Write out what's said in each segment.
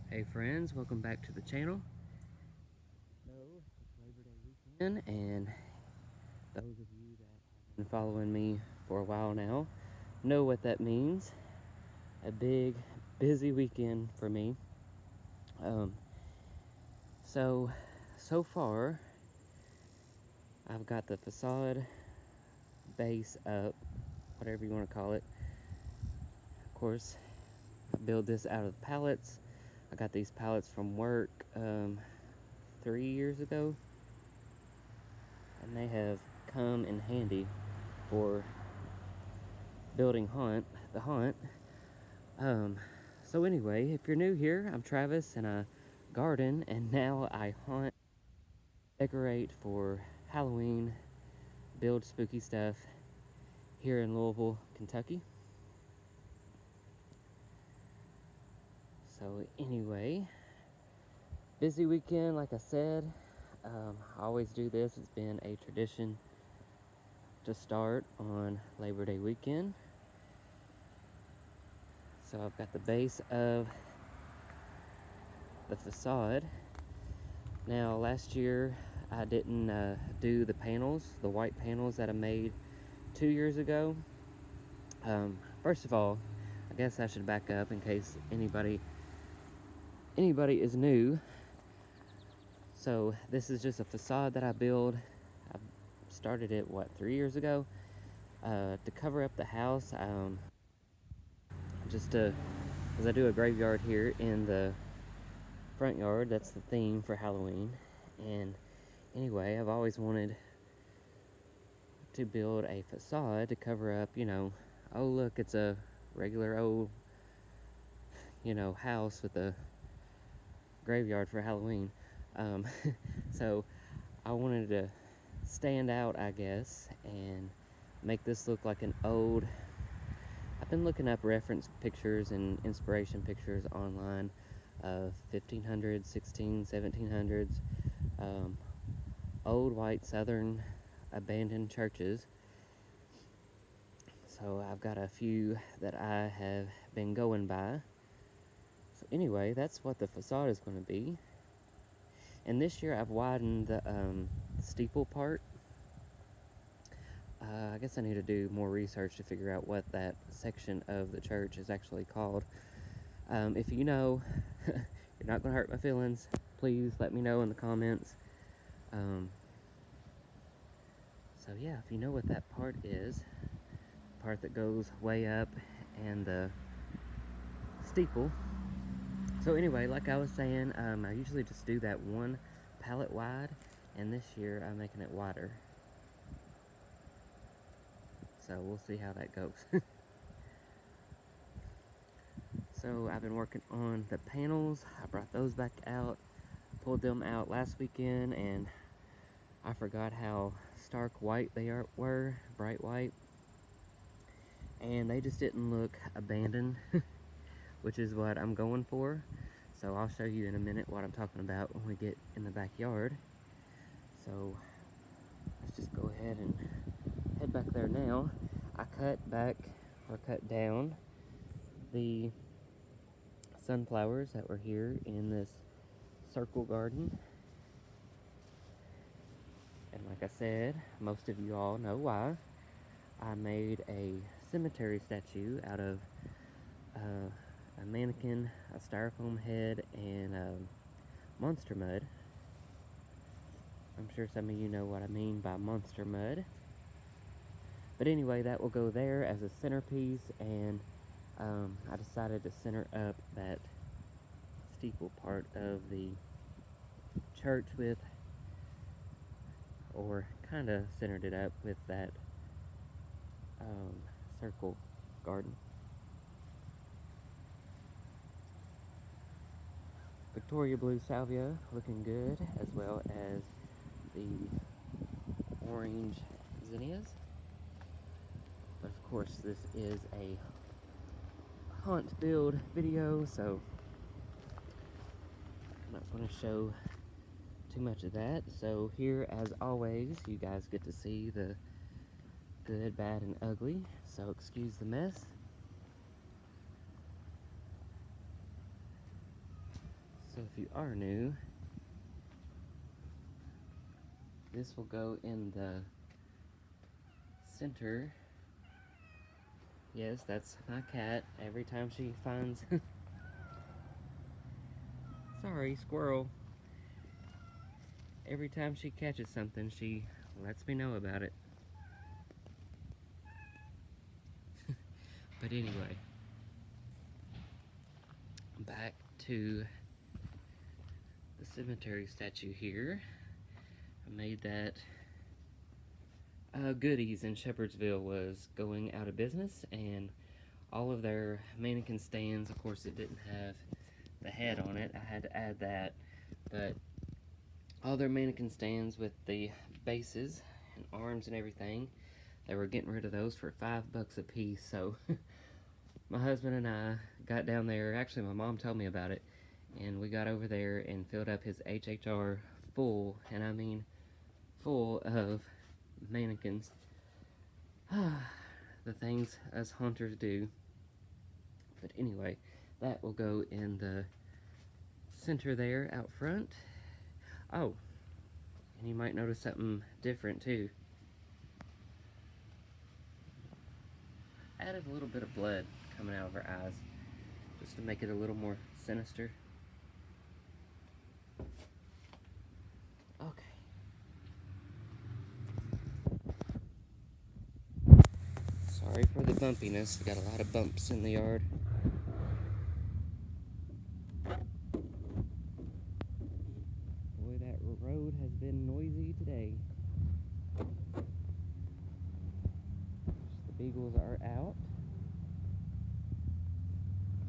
Hey friends, welcome back to the channel. So, it's Labor Day weekend, and those of you that have been following me for a while now know what that means. A big, busy weekend for me. So far, I've got the facade base up, whatever you want to call it. Of course, I build this out of pallets. I got these pallets from work 3 years ago, and they have come in handy for building the haunt. So anyway, if you're new here, I'm Travis and I garden, and now I haunt, decorate for Halloween, build spooky stuff here in Louisville, Kentucky. So anyway, busy weekend, like I said. I always do this. It's been a tradition to start on Labor Day weekend. So I've got the base of the facade. Now last year I didn't do the panels, the white panels that I made 2 years ago. First of all, I guess I should back up in case anybody is new. So this is just a facade that I built. I started it 3 years ago to cover up the house. Just because I do a graveyard here in the front yard. That's the theme for Halloween. And anyway, I've always wanted to build a facade to cover up, oh look, it's a regular old, house with a graveyard for Halloween. So I wanted to stand out, I guess, and make this look like an old. I've been looking up reference pictures and inspiration pictures online of 1500s, 1700s, old white southern abandoned churches. So I've got a few that I have been going by. So anyway, that's what the facade is going to be. And this year I've widened the steeple part. I guess I need to do more research to figure out what that section of the church is actually called. If you know, you're not going to hurt my feelings, please let me know in the comments. So yeah, if you know what that part is, the part that goes way up and the steeple. So anyway, like I was saying, I usually just do that one pallet wide, and this year I'm making it wider. So we'll see how that goes. So I've been working on the panels. I brought those back out, pulled them out last weekend, and I forgot how stark white they were, bright white. And they just didn't look abandoned, which is what I'm going for. So I'll show you in a minute what I'm talking about when we get in the backyard. So let's just go ahead and head back there now. I cut down the sunflowers that were here in this circle garden. And like I said, most of you all know why. I made a cemetery statue out of a mannequin, a styrofoam head, and monster mud. I'm sure some of you know what I mean by monster mud. But anyway, that will go there as a centerpiece, and I decided to center up that steeple part of the church with, or kind of centered it up with that circle garden. Victoria blue salvia looking good, as well as the orange zinnias. But of course, this is a haunt build video, so I'm not going to show too much of that. So here, as always, you guys get to see the good, bad, and ugly, so excuse the mess. So if you are new, this will go in the center. Yes, that's my cat. Every time she finds... Sorry, squirrel. Every time she catches something, she lets me know about it. But anyway, back to the cemetery statue here. I made that. Goodies in Shepherdsville was going out of business, and all of their mannequin stands, of course it didn't have the head on it, I had to add that, but all their mannequin stands with the bases and arms and everything, they were getting rid of those for $5 a piece. So my husband and I got down there. Actually, my mom told me about it, and we got over there and filled up his HHR full, and I mean full of mannequins. The things us hunters do. But anyway, that will go in the center there out front. Oh, and you might notice something different too. Added a little bit of blood coming out of her eyes, just to make it a little more sinister. Okay. Sorry for the bumpiness, we got a lot of bumps in the yard. Boy, that road has been noisy today. The beagles are out.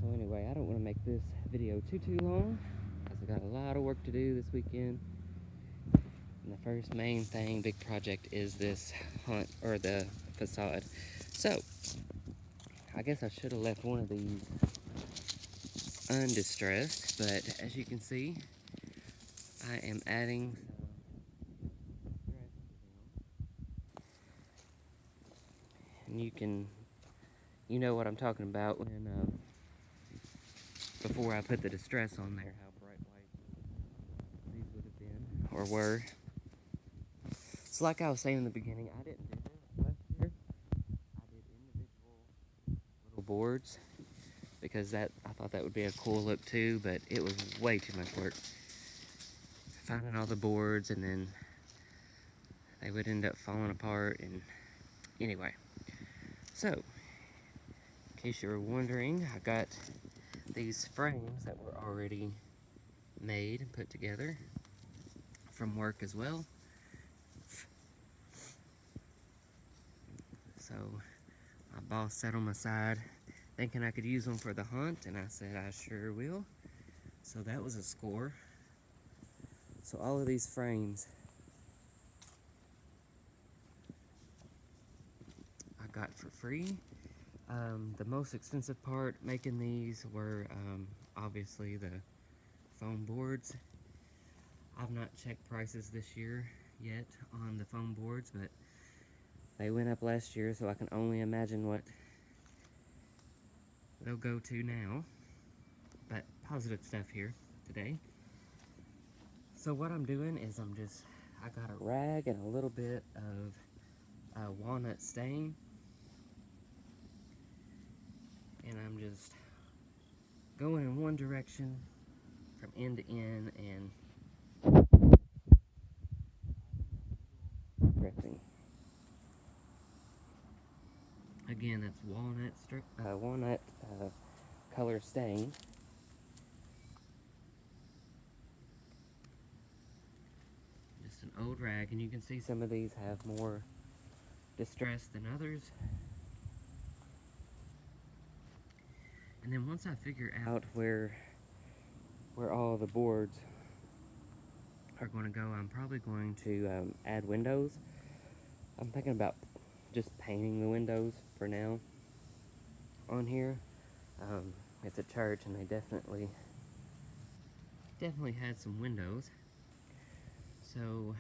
So anyway, I don't want to make this video too long, because I got a lot of work to do this weekend. And the first main thing, big project, is this hunt, or the facade. So, I guess I should have left one of these undistressed, but as you can see, I am adding some and you know what I'm talking about when, before I put the distress on there, how bright white these would have been, or were. So like I was saying in the beginning, I didn't do this last year. I did individual little boards, because I thought that would be a cool look too, but it was way too much work. Finding all the boards, and then they would end up falling apart, and anyway. So, in case you were wondering, I got these frames that were already made and put together from work as well. So, my boss sat on my side thinking I could use them for the hunt, and I said I sure will. So that was a score. So all of these frames I got for free. The most expensive part making these were obviously the foam boards. I've not checked prices this year yet on the foam boards, but they went up last year, so I can only imagine what they'll go to now. But positive stuff here today. So what I'm doing is I got a rag and a little bit of walnut stain, and I'm just going in one direction from end to end and dressing. Again, that's walnut color stain. Just an old rag, and you can see some of these have more distress than others. And then once I figure out where all the boards are going to go, I'm probably going to add windows. I'm thinking about just painting the windows for now on here. It's a church, and they definitely had some windows. So,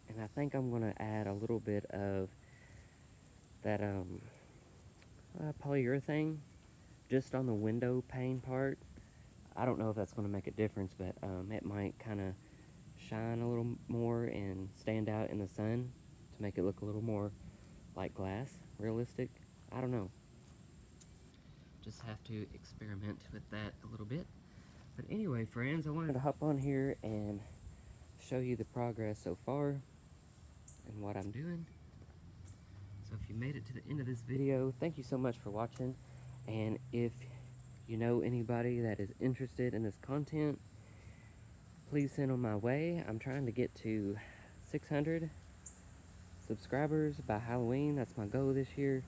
and I think I'm going to add a little bit of that polyurethane just on the window pane part. I don't know if that's going to make a difference, but it might kind of shine a little more and stand out in the sun to make it look a little more like glass, realistic. I don't know. Just have to experiment with that a little bit. But anyway, friends, I wanted to hop on here and show you the progress so far and what I'm doing. So if you made it to the end of this video, thank you so much for watching. And if you know anybody that is interested in this content, please send them my way. I'm trying to get to 600 subscribers by Halloween. That's my goal this year.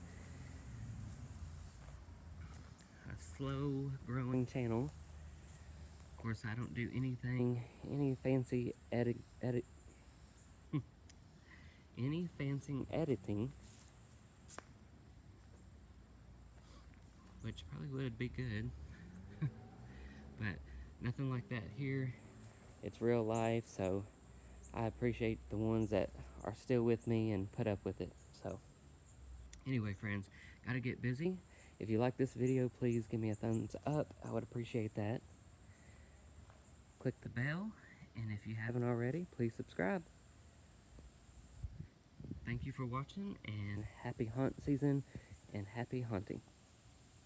A slow growing channel. Of course, I don't do any fancy any fancy editing, which probably would be good, but nothing like that here. It's real life, so I appreciate the ones that are still with me and put up with it. So anyway, friends, gotta get busy. If you like this video, please give me a thumbs up. I would appreciate that. Click the bell, and if you haven't already, please subscribe. Thank you for watching, and happy hunt season, and happy hunting.